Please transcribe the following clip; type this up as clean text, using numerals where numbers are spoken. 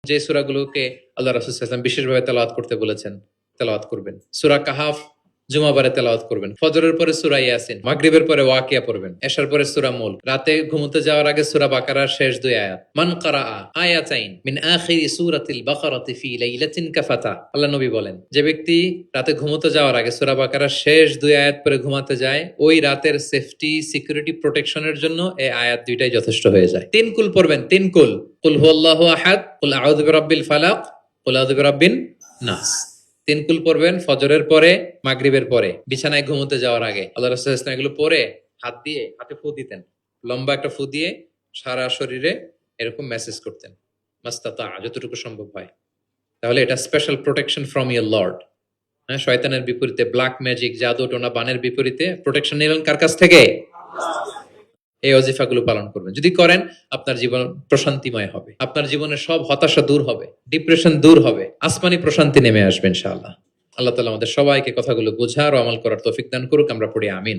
যে সূরাগুলোকে আল্লাহ রাসূল সাল্লাল্লাহু আলাইহি ওয়াসাল্লাম বিশেষভাবে তেলাওয়াত করতে বলেছেন, তেলাওয়াত করবেন। সূরা কাহাফ জুমাবারে তেলাওয়াত করবেন। ফজরের পরে সূরা ইয়াসিন, মাগরিবের পরে ওয়াকিয়া পড়বেন, এশার পরে সূরা মুলক, রাতে ঘুমোতে যাওয়ার আগে সূরা বাকারার শেষ 2 আয়াত। মান কারাআ আয়াতাইন মিন আখিরি সূরাতিল বাকারাতি ফি লাইলাতিন কাফাতা। আল্লাহ নবী বলেন, যে ব্যক্তি রাতে ঘুমোতে যাওয়ার আগে সূরা বাকারার শেষ 2 আয়াত পরে ঘুমাতে যায়, ওই রাতের সেফটি সিকিউরিটি প্রোটেকশনের জন্য এই আয়াত দুইটাই যথেষ্ট হয়ে যায়। 3 কুল পড়বেন, 3 কুল। কুল হুয়াল্লাহু আহাদ, কুল আউযু বিরাব্বিল ফালাক, কুল আউযু বিরাব্বিন নাস। 3 কুল পড়বেন ফজরের পরে, মাগরিবের পরে, বিছানায় ঘুমোতে যাওয়ার আগে। আল্লাহ রাসূল সাল্লাল্লাহু আলাইহি ওয়াসাল্লাম এগুলো পরে হাতে ফু দিতেন, লম্বা একটা ফু দিয়ে সারা শরীরে এরকম মেসেজ করতেন, মাস্তাতা, যতটুকু সম্ভব হয়। তাহলে এটা special protection from your Lord. হ্যাঁ, শয়তানের বিপরীতে, ব্ল্যাক ম্যাজিক, জাদু টোনা বানের বিপরীতে প্রোটেকশন নিলেন কার কাছ থেকে? এই ওজিফাগুলো পালন করবেন। যদি করেন, আপনার জীবন প্রশান্তিময় হবে, আপনার জীবনের সব হতাশা দূর হবে, ডিপ্রেশন দূর হবে, আসমানি প্রশান্তি নেমে আসবে ইনশাআল্লাহ। আল্লাহ তাআলা আমাদের সবাইকে কথাগুলো বোঝার ও আমল করার তৌফিক দান করুক। আমরা পড়ি আমিন।